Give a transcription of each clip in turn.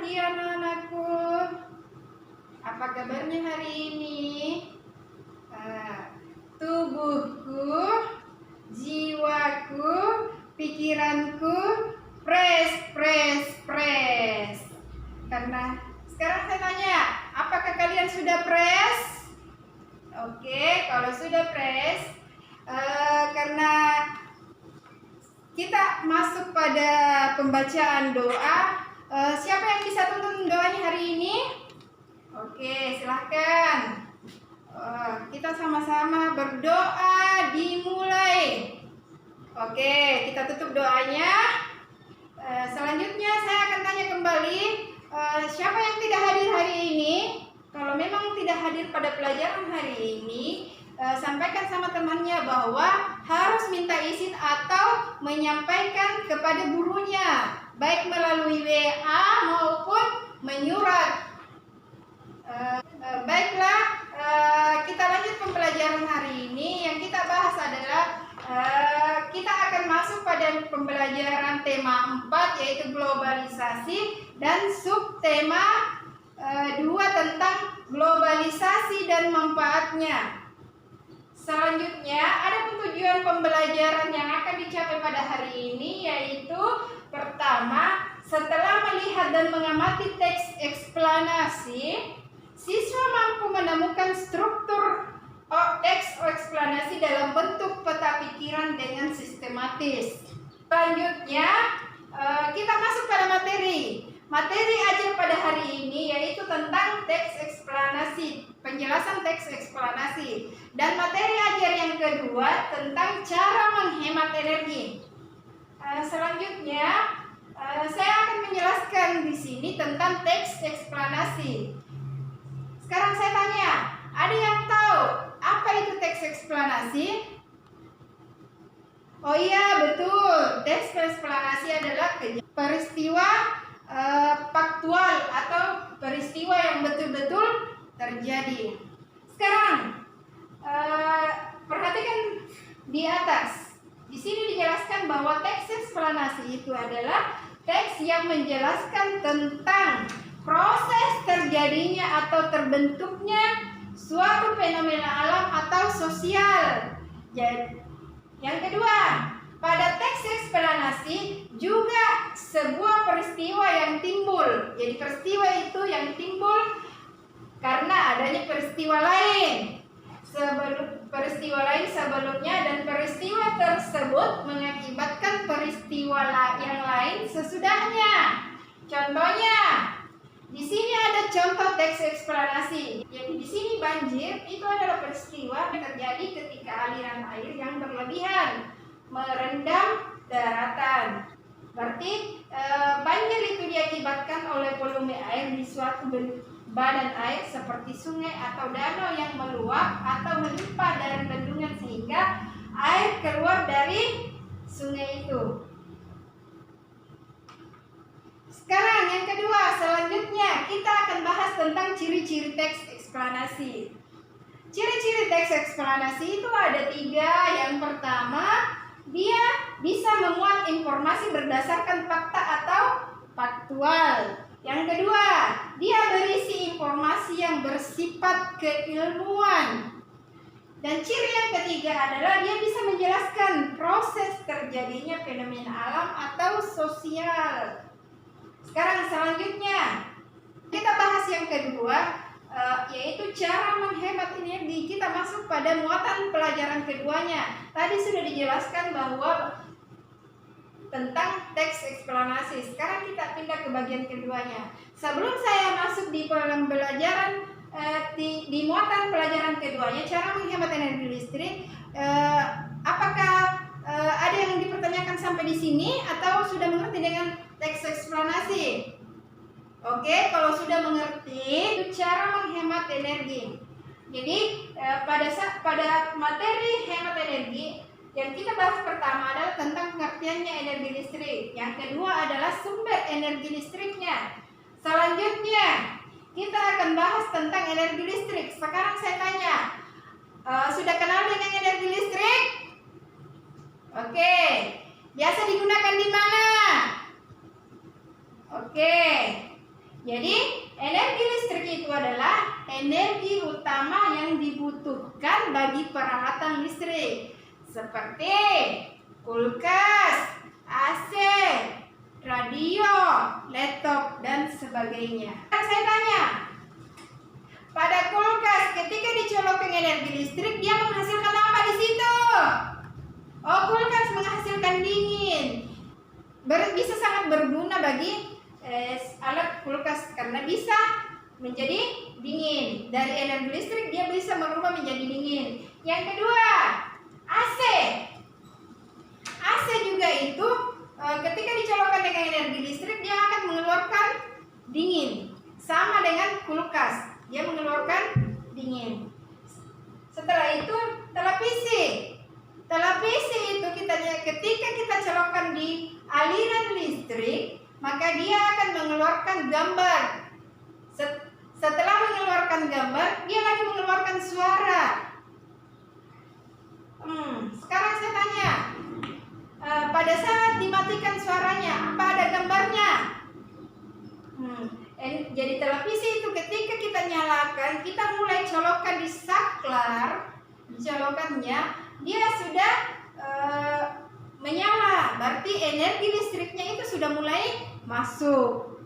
pagi anak-anakku. Apa kabarnya hari ini? Tubuhku, jiwaku, pikiranku, press. Karena sekarang saya tanya, apakah kalian sudah press? Oke, kalau sudah press, karena kita masuk pada pembacaan doa. Siapa yang bisa tuntun doanya hari ini? Oke, silahkan. Kita sama-sama berdoa dimulai. Oke, kita tutup doanya. Selanjutnya saya akan tanya kembali, siapa yang tidak hadir hari ini? Kalau memang tidak hadir pada pelajaran hari ini, sampaikan sama temannya bahwa harus minta izin atau menyampaikan kepada gurunya, baik melalui WA maupun menyurat. Baiklah, kita lanjut pembelajaran hari ini. Yang kita bahas adalah kita akan masuk pada pembelajaran tema 4, yaitu globalisasi, dan subtema 2 tentang globalisasi dan manfaatnya. Selanjutnya ada tujuan pembelajaran yang akan dicapai pada hari ini, yaitu pertama, setelah melihat dan mengamati teks eksplanasi, siswa mampu menemukan struktur teks eksplanasi dalam bentuk peta pikiran dengan sistematis. Selanjutnya kita masuk pada materi. Materi ajar pada hari ini yaitu tentang teks eksplanasi, penjelasan teks eksplanasi. Dan materi ajar yang kedua tentang cara menghemat energi. Selanjutnya saya akan menjelaskan di sini tentang teks eksplanasi. Sekarang saya tanya, ada yang tahu apa itu teks eksplanasi? Oh iya, betul. Teks eksplanasi adalah peristiwa faktual atau peristiwa yang betul-betul terjadi. Sekarang perhatikan di atas. Di sini dijelaskan bahwa teks eksplanasi itu adalah teks yang menjelaskan tentang proses terjadinya atau terbentuknya suatu fenomena alam atau sosial. Jadi, yang kedua, pada teks eksplanasi juga sebuah peristiwa yang timbul. Jadi peristiwa itu yang timbul karena adanya peristiwa lain sebelumnya, dan peristiwa tersebut mengakibatkan peristiwa yang lain sesudahnya. Contohnya, di sini ada contoh teks eksplanasi. Jadi di sini banjir itu adalah peristiwa yang terjadi ketika aliran air yang berlebihan merendam daratan. Berarti banjir itu diakibatkan oleh volume air di suatu badan air seperti sungai atau danau yang meluap atau melimpah dari bendungan sehingga air keluar dari sungai itu. Sekarang yang kedua, selanjutnya kita akan bahas tentang ciri-ciri teks eksplanasi. Ciri-ciri teks eksplanasi itu ada 3. Yang pertama, dia bisa memuat informasi berdasarkan fakta atau faktual. Yang kedua, dia berisi informasi yang bersifat keilmuan. Dan ciri yang ketiga adalah dia bisa menjelaskan proses terjadinya fenomena alam atau sosial. Sekarang selanjutnya kita bahas yang kedua, yaitu cara menghemat energi. Kita masuk pada muatan pelajaran keduanya. Tadi sudah dijelaskan bahwa tentang teks eksplanasi. Sekarang kita pindah ke bagian keduanya. Sebelum saya masuk di pembelajaran di muatan pelajaran keduanya, cara menghemat energi listrik, apakah ada yang dipertanyakan sampai di sini atau sudah mengerti dengan teks eksplanasi? Oke, kalau sudah mengerti, itu cara menghemat energi. Jadi pada materi hemat energi, yang kita bahas pertama adalah tentang pengertiannya energi listrik. Yang kedua adalah sumber energi listriknya. Selanjutnya kita akan bahas tentang energi listrik. Sekarang saya tanya, sudah kenal dengan energi listrik? Oke, biasa digunakan di mana? Oke, Jadi energi listrik itu adalah energi utama yang dibutuhkan bagi peralatan listrik seperti kulkas, AC, radio, laptop, dan sebagainya. Saya tanya, pada kulkas ketika dicolokkan energi listrik dia menghasilkan apa di situ? Oh, kulkas menghasilkan dingin. Bisa sangat berguna bagi alat kulkas karena bisa menjadi dingin. Dari energi listrik dia bisa merubah menjadi dingin. Yang kedua, AC. AC juga itu ketika dicolokkan dengan energi listrik dia akan mengeluarkan dingin. Sama dengan kulkas, dia mengeluarkan dingin. Setelah itu televisi. Televisi itu ketika kita colokkan di aliran listrik, maka dia akan mengeluarkan gambar. Setelah mengeluarkan gambar, dia lagi mengeluarkan suara. Sekarang saya tanya, pada saat dimatikan suaranya, apa ada gambarnya? Jadi televisi itu ketika kita nyalakan, kita mulai colokkan di saklar, dicolokannya, dia sudah menyala. Berarti energi listriknya itu sudah mulai masuk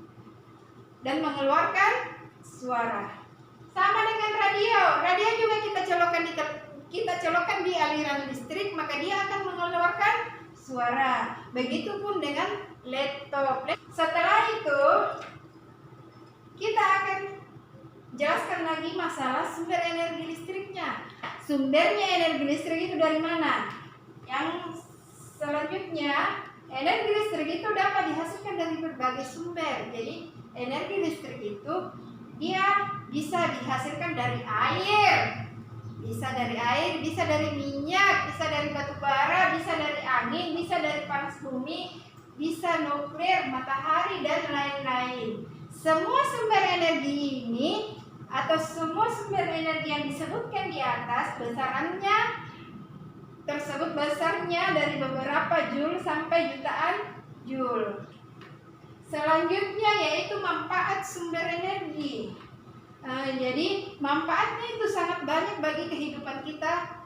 dan mengeluarkan suara. Sama dengan radio. Radio juga kita colokkan di aliran listrik, maka dia akan mengeluarkan suara. Begitupun dengan laptop. Setelah itu kita akan jelaskan lagi masalah sumber energi listriknya. Sumbernya energi listrik itu dari mana? Yang selanjutnya, energi listrik itu dapat dihasilkan dari berbagai sumber. Jadi energi listrik itu dia bisa dihasilkan dari air, bisa dari minyak, bisa dari batu bara, bisa dari angin, bisa dari panas bumi, bisa nuklir, matahari, dan lain-lain. Semua sumber energi ini atau semua sumber energi yang disebutkan di atas besarnya dari beberapa joule sampai jutaan joule. Selanjutnya yaitu manfaat sumber energi. Jadi manfaatnya itu sangat banyak bagi kehidupan kita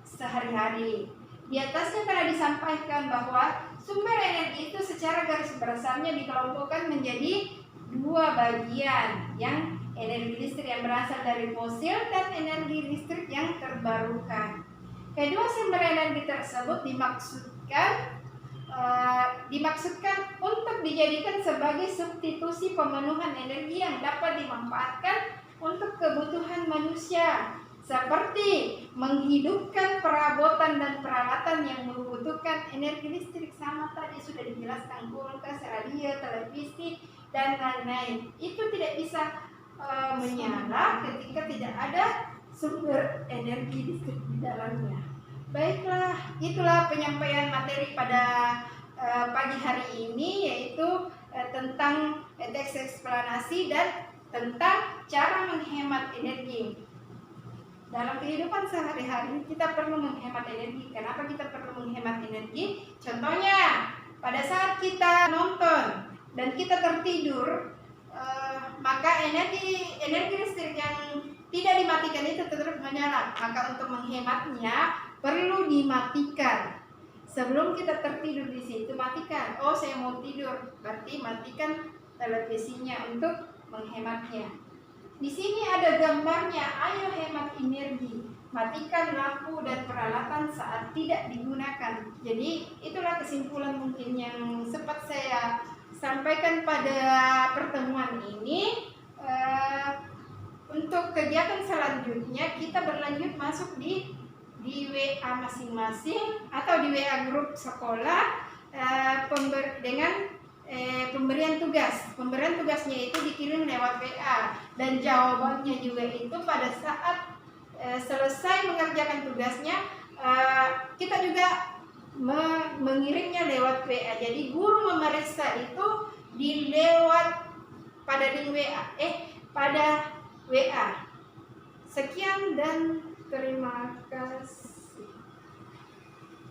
sehari-hari. Di atasnya telah disampaikan bahwa sumber energi itu secara garis besarnya dikelompokkan menjadi dua bagian, yang energi listrik yang berasal dari fosil dan energi listrik yang terbarukan. Kedua sumber energi tersebut dimaksudkan untuk dijadikan sebagai substitusi pemenuhan energi yang dapat dimanfaatkan untuk kebutuhan manusia, seperti menghidupkan perabotan dan peralatan yang membutuhkan energi listrik. Sama tadi sudah dijelaskan, kulkas, radio, televisi, dan lain-lain. Itu tidak bisa menyala ketika tidak ada sumber energi listrik di dalamnya. Baiklah, itulah penyampaian materi pada pagi hari ini, yaitu tentang teks eksplanasi dan tentang cara menghemat energi. Dalam kehidupan sehari-hari kita perlu menghemat energi. Kenapa kita perlu menghemat energi? Contohnya, pada saat kita nonton dan kita tertidur, maka energi listrik yang tidak dimatikan itu tetap menyala. Maka untuk menghematnya perlu dimatikan. Sebelum kita tertidur di situ, matikan. Oh, saya mau tidur, berarti matikan televisinya untuk menghematnya. Di sini ada gambarnya. Ayo hemat energi. Matikan lampu dan peralatan saat tidak digunakan. Jadi itulah kesimpulan mungkin yang sempat saya sampaikan pada pertemuan ini. Untuk kegiatan selanjutnya kita berlanjut masuk di WA masing-masing atau di WA grup sekolah dengan pemberian tugas. Pemberian tugasnya itu dikirim lewat WA dan jawabannya juga itu pada saat selesai mengerjakan tugasnya kita juga mengirimnya lewat WA. Jadi guru memeriksa itu pada link WA pada WA. Sekian dan terima kasih.